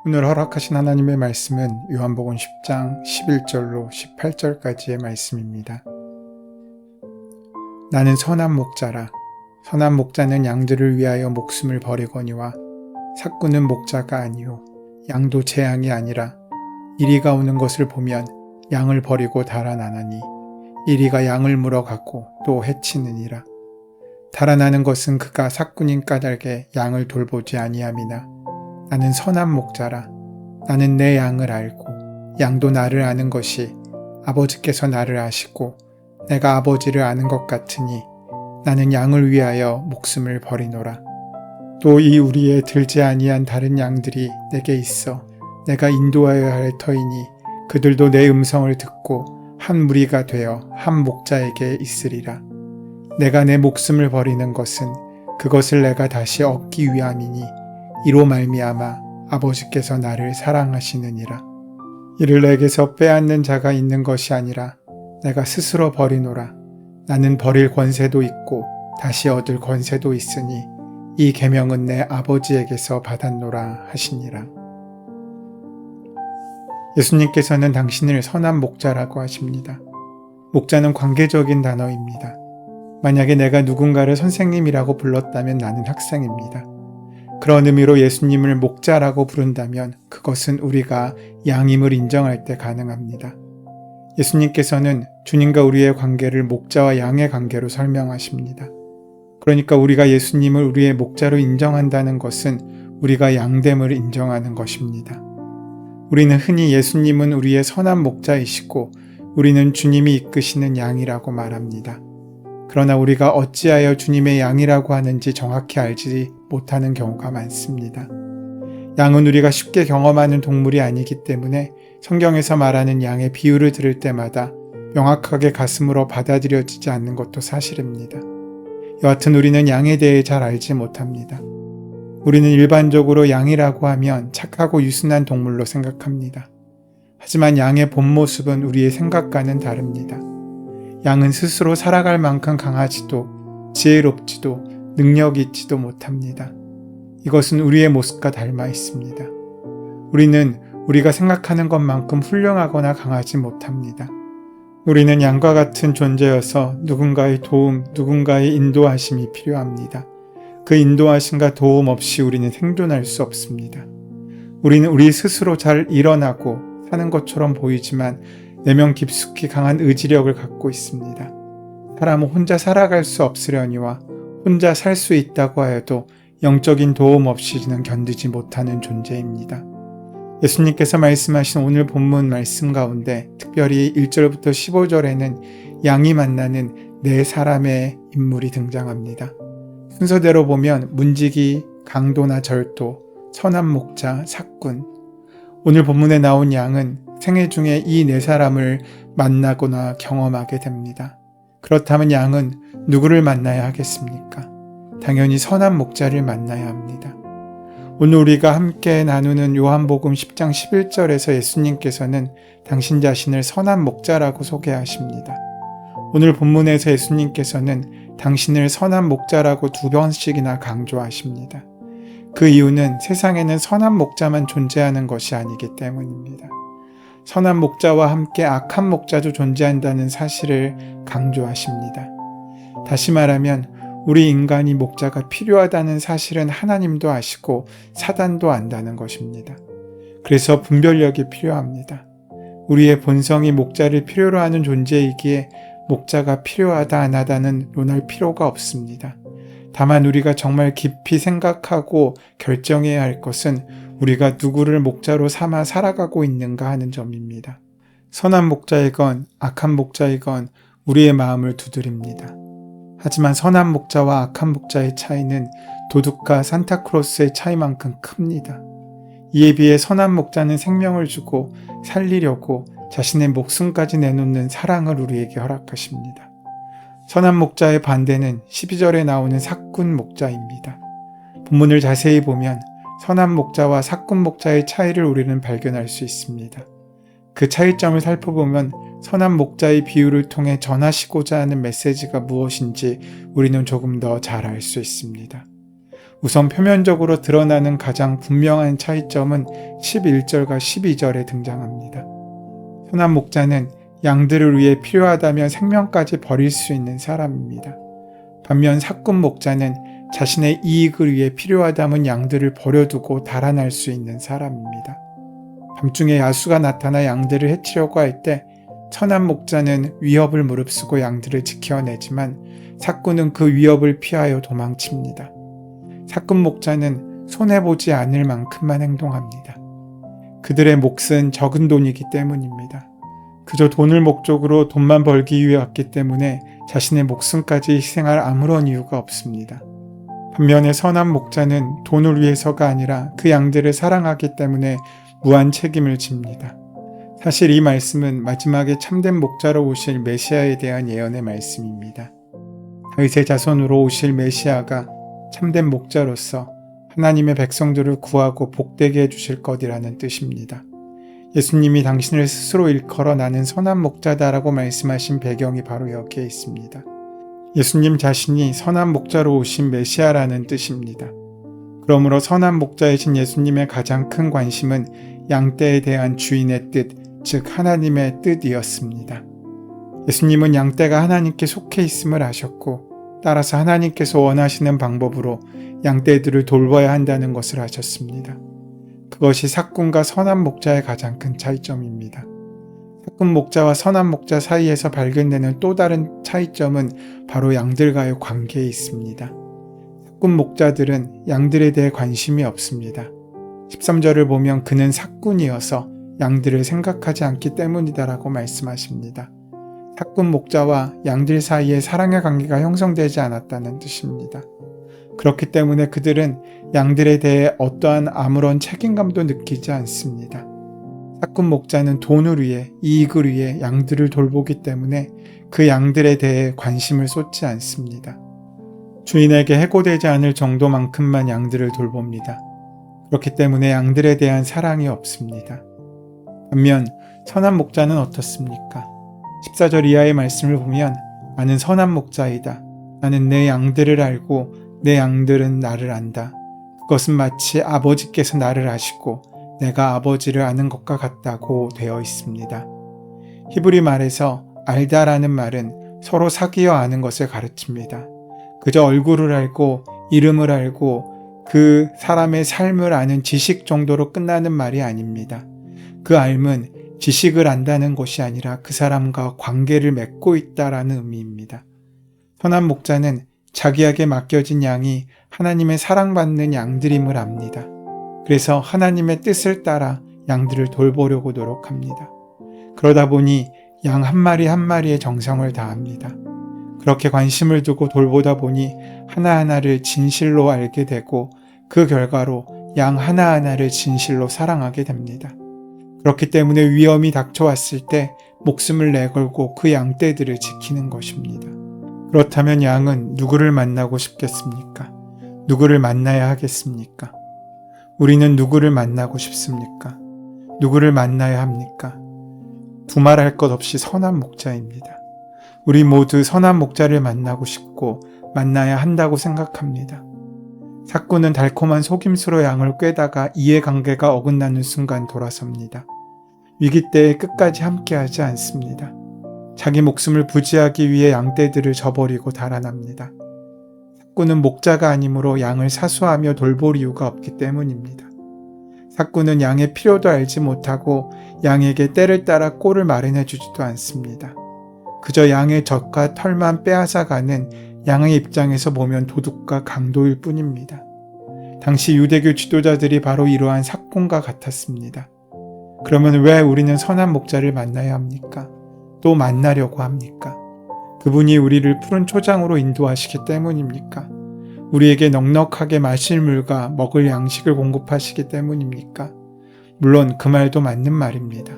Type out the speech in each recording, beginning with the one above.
오늘 허락하신 하나님의 말씀은 요한복음 10장 11절로 18절까지의 말씀입니다. 나는 선한 목자라. 선한 목자는 양들을 위하여 목숨을 버리거니와 삭구는 목자가 아니요 양도 제 양이 아니라 이리가 오는 것을 보면 양을 버리고 달아나나니 이리가 양을 물어가고 또 해치느니라. 달아나는 것은 그가 삭군인 까닭에 양을 돌보지 아니함이나 나는 선한 목자라. 나는 내 양을 알고 양도 나를 아는 것이 아버지께서 나를 아시고 내가 아버지를 아는 것 같으니 나는 양을 위하여 목숨을 버리노라. 또 이 우리에 들지 아니한 다른 양들이 내게 있어 내가 인도하여야 할 터이니 그들도 내 음성을 듣고 한 무리가 되어 한 목자에게 있으리라. 내가 내 목숨을 버리는 것은 그것을 내가 다시 얻기 위함이니 이로 말미암아 아버지께서 나를 사랑하시느니라. 이를 내게서 빼앗는 자가 있는 것이 아니라 내가 스스로 버리노라. 나는 버릴 권세도 있고 다시 얻을 권세도 있으니 이 계명은 내 아버지에게서 받았노라 하시니라. 예수님께서는 당신을 선한 목자라고 하십니다. 목자는 관계적인 단어입니다. 만약에 내가 누군가를 선생님이라고 불렀다면 나는 학생입니다. 그런 의미로 예수님을 목자라고 부른다면 그것은 우리가 양임을 인정할 때 가능합니다. 예수님께서는 주님과 우리의 관계를 목자와 양의 관계로 설명하십니다. 그러니까 우리가 예수님을 우리의 목자로 인정한다는 것은 우리가 양됨을 인정하는 것입니다. 우리는 흔히 예수님은 우리의 선한 목자이시고 우리는 주님이 이끄시는 양이라고 말합니다. 그러나 우리가 어찌하여 주님의 양이라고 하는지 정확히 알지 못하는 경우가 많습니다. 양은 우리가 쉽게 경험하는 동물이 아니기 때문에 성경에서 말하는 양의 비유를 들을 때마다 명확하게 가슴으로 받아들여지지 않는 것도 사실입니다. 여하튼 우리는 양에 대해 잘 알지 못합니다. 우리는 일반적으로 양이라고 하면 착하고 유순한 동물로 생각합니다. 하지만 양의 본 모습은 우리의 생각과는 다릅니다. 양은 스스로 살아갈 만큼 강하지도 지혜롭지도 능력이 있지도 못합니다. 이것은 우리의 모습과 닮아 있습니다. 우리는 우리가 생각하는 것만큼 훌륭하거나 강하지 못합니다. 우리는 양과 같은 존재여서 누군가의 도움, 누군가의 인도하심이 필요합니다. 그 인도하심과 도움 없이 우리는 생존할 수 없습니다. 우리는 우리 스스로 잘 일어나고 사는 것처럼 보이지만 내면 깊숙이 강한 의지력을 갖고 있습니다. 사람은 혼자 살아갈 수 없으려니와 혼자 살 수 있다고 하여도 영적인 도움 없이는 견디지 못하는 존재입니다. 예수님께서 말씀하신 오늘 본문 말씀 가운데 특별히 1절부터 15절에는 양이 만나는 네 사람의 인물이 등장합니다. 순서대로 보면 문지기, 강도나 절도, 선한 목자, 삭군. 오늘 본문에 나온 양은 생애 중에 이 네 사람을 만나거나 경험하게 됩니다. 그렇다면 양은 누구를 만나야 하겠습니까? 당연히 선한 목자를 만나야 합니다. 오늘 우리가 함께 나누는 요한복음 10장 11절에서 예수님께서는 당신 자신을 선한 목자라고 소개하십니다. 오늘 본문에서 예수님께서는 당신을 선한 목자라고 2번씩이나 강조하십니다. 그 이유는 세상에는 선한 목자만 존재하는 것이 아니기 때문입니다. 선한 목자와 함께 악한 목자도 존재한다는 사실을 강조하십니다. 다시 말하면 우리 인간이 목자가 필요하다는 사실은 하나님도 아시고 사단도 안다는 것입니다. 그래서 분별력이 필요합니다. 우리의 본성이 목자를 필요로 하는 존재이기에 목자가 필요하다 안 하다는 논할 필요가 없습니다. 다만 우리가 정말 깊이 생각하고 결정해야 할 것은 우리가 누구를 목자로 삼아 살아가고 있는가 하는 점입니다. 선한 목자이건 악한 목자이건 우리의 마음을 두드립니다. 하지만 선한 목자와 악한 목자의 차이는 도둑과 산타크로스의 차이만큼 큽니다. 이에 비해 선한 목자는 생명을 주고 살리려고 자신의 목숨까지 내놓는 사랑을 우리에게 허락하십니다. 선한 목자의 반대는 12절에 나오는 삭군 목자입니다. 본문을 자세히 보면 선한 목자와 삭군 목자의 차이를 우리는 발견할 수 있습니다. 그 차이점을 살펴보면 선한 목자의 비유를 통해 전하시고자 하는 메시지가 무엇인지 우리는 조금 더 잘 알 수 있습니다. 우선 표면적으로 드러나는 가장 분명한 차이점은 11절과 12절에 등장합니다. 선한 목자는 양들을 위해 필요하다면 생명까지 버릴 수 있는 사람입니다. 반면 사꾼 목자는 자신의 이익을 위해 필요하다면 양들을 버려두고 달아날 수 있는 사람입니다. 밤중에 야수가 나타나 양들을 해치려고 할 때 선한 목자는 위협을 무릅쓰고 양들을 지켜내지만 사꾼은 그 위협을 피하여 도망칩니다. 사꾼 목자는 손해보지 않을 만큼만 행동합니다. 그들의 몫은 적은 돈이기 때문입니다. 그저 돈을 목적으로 돈만 벌기 위해 왔기 때문에 자신의 목숨까지 희생할 아무런 이유가 없습니다. 반면에 선한 목자는 돈을 위해서가 아니라 그 양들을 사랑하기 때문에 무한 책임을 집니다. 사실 이 말씀은 마지막에 참된 목자로 오실 메시아에 대한 예언의 말씀입니다. 다윗의 자손으로 오실 메시아가 참된 목자로서 하나님의 백성들을 구하고 복되게 해주실 것이라는 뜻입니다. 예수님이 당신을 스스로 일컬어 나는 선한 목자다라고 말씀하신 배경이 바로 여기에 있습니다. 예수님 자신이 선한 목자로 오신 메시아라는 뜻입니다. 그러므로 선한 목자이신 예수님의 가장 큰 관심은 양떼에 대한 주인의 뜻, 즉 하나님의 뜻이었습니다. 예수님은 양떼가 하나님께 속해 있음을 아셨고 따라서 하나님께서 원하시는 방법으로 양떼들을 돌봐야 한다는 것을 아셨습니다. 그것이 사꾼과 선한 목자의 가장 큰 차이점입니다. 사꾼 목자와 선한 목자 사이에서 발견되는 또 다른 차이점은 바로 양들과의 관계에 있습니다. 사꾼 목자들은 양들에 대해 관심이 없습니다. 13절을 보면 그는 사꾼이어서 양들을 생각하지 않기 때문이다라고 말씀하십니다. 사꾼 목자와 양들 사이에 사랑의 관계가 형성되지 않았다는 뜻입니다. 그렇기 때문에 그들은 양들에 대해 어떠한 아무런 책임감도 느끼지 않습니다. 사꾼 목자는 돈을 위해, 이익을 위해 양들을 돌보기 때문에 그 양들에 대해 관심을 쏟지 않습니다. 주인에게 해고되지 않을 정도만큼만 양들을 돌봅니다. 그렇기 때문에 양들에 대한 사랑이 없습니다. 반면 선한 목자는 어떻습니까? 14절 이하의 말씀을 보면 나는 선한 목자이다. 나는 내 양들을 알고 내 양들은 나를 안다. 그것은 마치 아버지께서 나를 아시고 내가 아버지를 아는 것과 같다고 되어 있습니다. 히브리 말에서 알다라는 말은 서로 사귀어 아는 것을 가르칩니다. 그저 얼굴을 알고 이름을 알고 그 사람의 삶을 아는 지식 정도로 끝나는 말이 아닙니다. 그 알은 지식을 안다는 것이 아니라 그 사람과 관계를 맺고 있다라는 의미입니다. 선한 목자는 자기에게 맡겨진 양이 하나님의 사랑받는 양들임을 압니다. 그래서 하나님의 뜻을 따라 양들을 돌보려고 노력합니다. 그러다 보니 양 한 마리 한 마리의 정성을 다합니다. 그렇게 관심을 두고 돌보다 보니 하나하나를 진실로 알게 되고 그 결과로 양 하나하나를 진실로 사랑하게 됩니다. 그렇기 때문에 위험이 닥쳐왔을 때 목숨을 내걸고 그 양떼들을 지키는 것입니다. 그렇다면 양은 누구를 만나고 싶겠습니까? 누구를 만나야 하겠습니까? 우리는 누구를 만나고 싶습니까? 누구를 만나야 합니까? 두말할 것 없이 선한 목자입니다. 우리 모두 선한 목자를 만나고 싶고 만나야 한다고 생각합니다. 사꾼은 달콤한 속임수로 양을 꿰다가 이해관계가 어긋나는 순간 돌아섭니다. 위기 때에 끝까지 함께하지 않습니다. 자기 목숨을 부지하기 위해 양떼들을 저버리고 달아납니다. 사꾼은 목자가 아니므로 양을 사수하며 돌볼 이유가 없기 때문입니다. 사꾼은 양의 필요도 알지 못하고 양에게 때를 따라 꼴을 마련해 주지도 않습니다. 그저 양의 젖과 털만 빼앗아가는 양의 입장에서 보면 도둑과 강도일 뿐입니다. 당시 유대교 지도자들이 바로 이러한 사꾼과 같았습니다. 그러면 왜 우리는 선한 목자를 만나야 합니까? 또 만나려고 합니까? 그분이 우리를 푸른 초장으로 인도하시기 때문입니까? 우리에게 넉넉하게 마실 물과 먹을 양식을 공급하시기 때문입니까? 물론 그 말도 맞는 말입니다.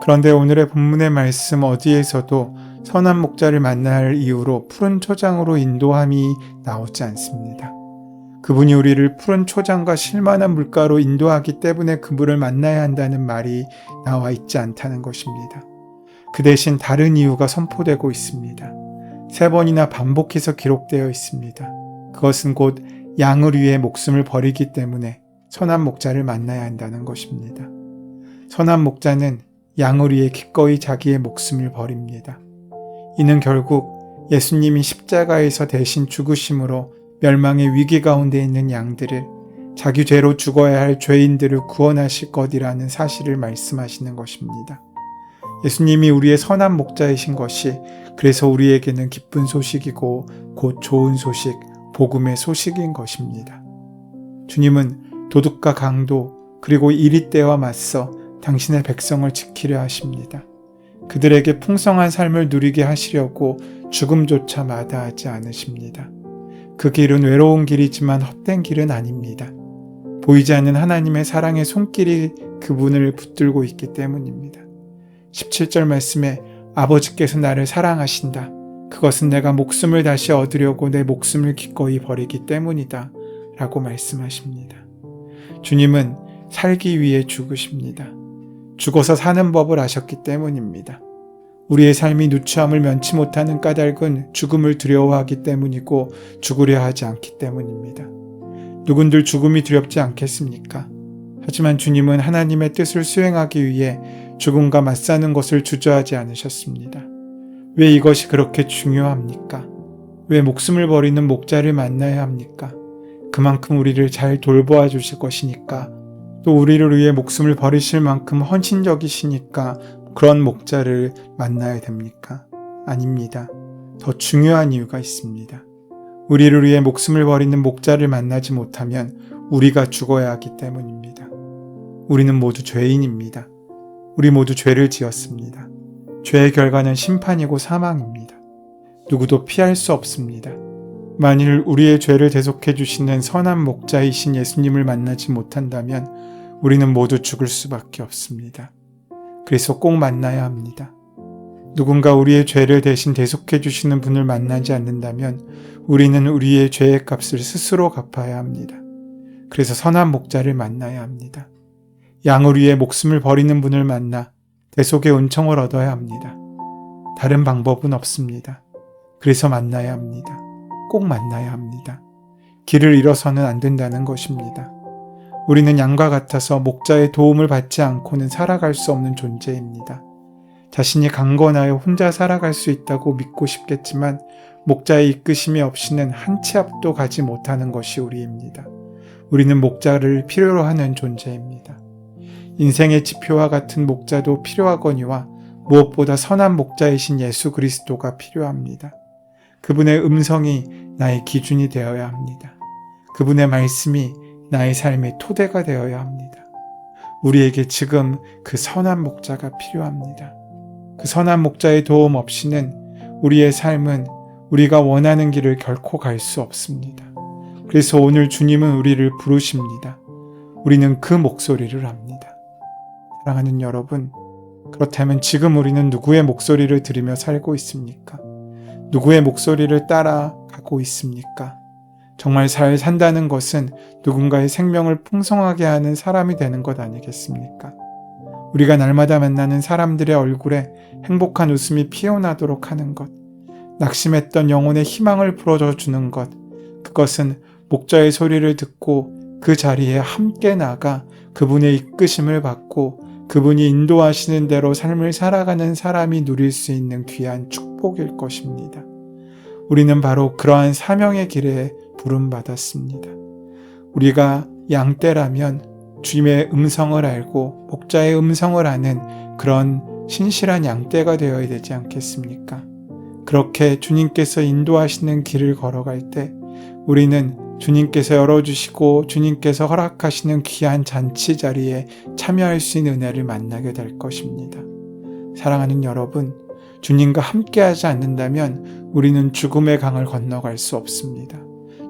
그런데 오늘의 본문의 말씀 어디에서도 선한 목자를 만날 이유로 푸른 초장으로 인도함이 나오지 않습니다. 그분이 우리를 푸른 초장과 실만한 물가로 인도하기 때문에 그분을 만나야 한다는 말이 나와 있지 않다는 것입니다. 그 대신 다른 이유가 선포되고 있습니다. 3번이나 반복해서 기록되어 있습니다. 그것은 곧 양을 위해 목숨을 버리기 때문에 선한 목자를 만나야 한다는 것입니다. 선한 목자는 양을 위해 기꺼이 자기의 목숨을 버립니다. 이는 결국 예수님이 십자가에서 대신 죽으심으로 멸망의 위기 가운데 있는 양들을 자기 죄로 죽어야 할 죄인들을 구원하실 것이라는 사실을 말씀하시는 것입니다. 예수님이 우리의 선한 목자이신 것이 그래서 우리에게는 기쁜 소식이고 곧 좋은 소식, 복음의 소식인 것입니다. 주님은 도둑과 강도 그리고 이리때와 맞서 당신의 백성을 지키려 하십니다. 그들에게 풍성한 삶을 누리게 하시려고 죽음조차 마다하지 않으십니다. 그 길은 외로운 길이지만 헛된 길은 아닙니다. 보이지 않는 하나님의 사랑의 손길이 그분을 붙들고 있기 때문입니다. 17절 말씀에 아버지께서 나를 사랑하신다. 그것은 내가 목숨을 다시 얻으려고 내 목숨을 기꺼이 버리기 때문이다. 라고 말씀하십니다. 주님은 살기 위해 죽으십니다. 죽어서 사는 법을 아셨기 때문입니다. 우리의 삶이 누추함을 면치 못하는 까닭은 죽음을 두려워하기 때문이고 죽으려 하지 않기 때문입니다. 누군들 죽음이 두렵지 않겠습니까? 하지만 주님은 하나님의 뜻을 수행하기 위해 죽음과 맞서는 것을 주저하지 않으셨습니다. 왜 이것이 그렇게 중요합니까? 왜 목숨을 버리는 목자를 만나야 합니까? 그만큼 우리를 잘 돌보아 주실 것이니까, 또 우리를 위해 목숨을 버리실 만큼 헌신적이시니까 그런 목자를 만나야 됩니까? 아닙니다. 더 중요한 이유가 있습니다. 우리를 위해 목숨을 버리는 목자를 만나지 못하면 우리가 죽어야 하기 때문입니다. 우리는 모두 죄인입니다. 우리 모두 죄를 지었습니다. 죄의 결과는 심판이고 사망입니다. 누구도 피할 수 없습니다. 만일 우리의 죄를 대속해 주시는 선한 목자이신 예수님을 만나지 못한다면 우리는 모두 죽을 수밖에 없습니다. 그래서 꼭 만나야 합니다. 누군가 우리의 죄를 대신 대속해 주시는 분을 만나지 않는다면 우리는 우리의 죄의 값을 스스로 갚아야 합니다. 그래서 선한 목자를 만나야 합니다. 양을 위해 목숨을 버리는 분을 만나 대속의 은총을 얻어야 합니다. 다른 방법은 없습니다. 그래서 만나야 합니다. 꼭 만나야 합니다. 길을 잃어서는 안 된다는 것입니다. 우리는 양과 같아서 목자의 도움을 받지 않고는 살아갈 수 없는 존재입니다. 자신이 강건하여 혼자 살아갈 수 있다고 믿고 싶겠지만 목자의 이끄심이 없이는 한 치 앞도 가지 못하는 것이 우리입니다. 우리는 목자를 필요로 하는 존재입니다. 인생의 지표와 같은 목자도 필요하거니와 무엇보다 선한 목자이신 예수 그리스도가 필요합니다. 그분의 음성이 나의 기준이 되어야 합니다. 그분의 말씀이 나의 삶의 토대가 되어야 합니다. 우리에게 지금 그 선한 목자가 필요합니다. 그 선한 목자의 도움 없이는 우리의 삶은 우리가 원하는 길을 결코 갈 수 없습니다. 그래서 오늘 주님은 우리를 부르십니다. 우리는 그 목소리를 압니다. 사랑하는 여러분, 그렇다면 지금 우리는 누구의 목소리를 들으며 살고 있습니까? 누구의 목소리를 따라가고 있습니까? 정말 잘 산다는 것은 누군가의 생명을 풍성하게 하는 사람이 되는 것 아니겠습니까? 우리가 날마다 만나는 사람들의 얼굴에 행복한 웃음이 피어나도록 하는 것, 낙심했던 영혼의 희망을 불어줘 주는 것, 그것은 목자의 소리를 듣고 그 자리에 함께 나가 그분의 이끄심을 받고 그분이 인도하시는 대로 삶을 살아가는 사람이 누릴 수 있는 귀한 축복일 것입니다. 우리는 바로 그러한 사명의 길에 부름받았습니다. 우리가 양떼라면 주님의 음성을 알고 목자의 음성을 아는 그런 신실한 양떼가 되어야 되지 않겠습니까? 그렇게 주님께서 인도하시는 길을 걸어갈 때 우리는 주님께서 열어주시고 주님께서 허락하시는 귀한 잔치 자리에 참여할 수 있는 은혜를 만나게 될 것입니다. 사랑하는 여러분, 주님과 함께하지 않는다면 우리는 죽음의 강을 건너갈 수 없습니다.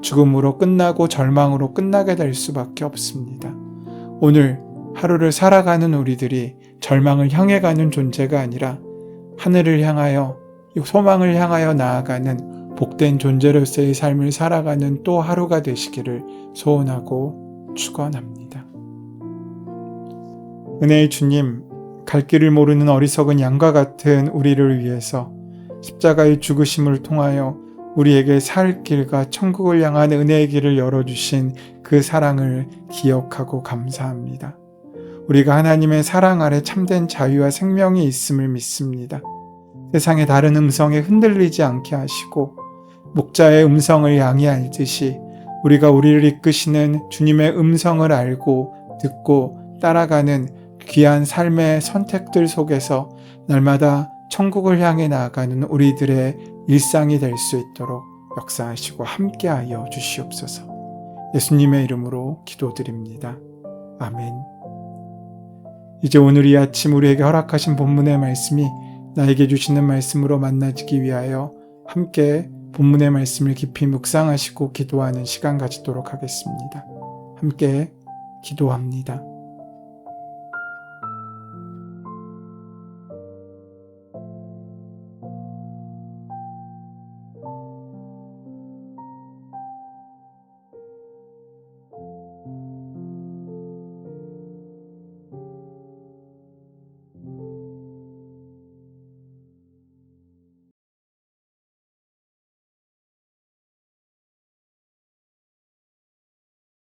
죽음으로 끝나고 절망으로 끝나게 될 수밖에 없습니다. 오늘 하루를 살아가는 우리들이 절망을 향해 가는 존재가 아니라 하늘을 향하여 소망을 향하여 나아가는 복된 존재로서의 삶을 살아가는 또 하루가 되시기를 소원하고 축원합니다. 은혜의 주님, 갈 길을 모르는 어리석은 양과 같은 우리를 위해서 십자가의 죽으심을 통하여 우리에게 살 길과 천국을 향한 은혜의 길을 열어주신 그 사랑을 기억하고 감사합니다. 우리가 하나님의 사랑 아래 참된 자유와 생명이 있음을 믿습니다. 세상의 다른 음성에 흔들리지 않게 하시고 목자의 음성을 양이 알듯이 우리가 우리를 이끄시는 주님의 음성을 알고 듣고 따라가는 귀한 삶의 선택들 속에서 날마다 천국을 향해 나아가는 우리들의 일상이 될 수 있도록 역사하시고 함께하여 주시옵소서. 예수님의 이름으로 기도드립니다. 아멘. 이제 오늘 이 아침 우리에게 허락하신 본문의 말씀이 나에게 주시는 말씀으로 만나지기 위하여 함께 본문의 말씀을 깊이 묵상하시고 기도하는 시간 가지도록 하겠습니다. 함께 기도합니다.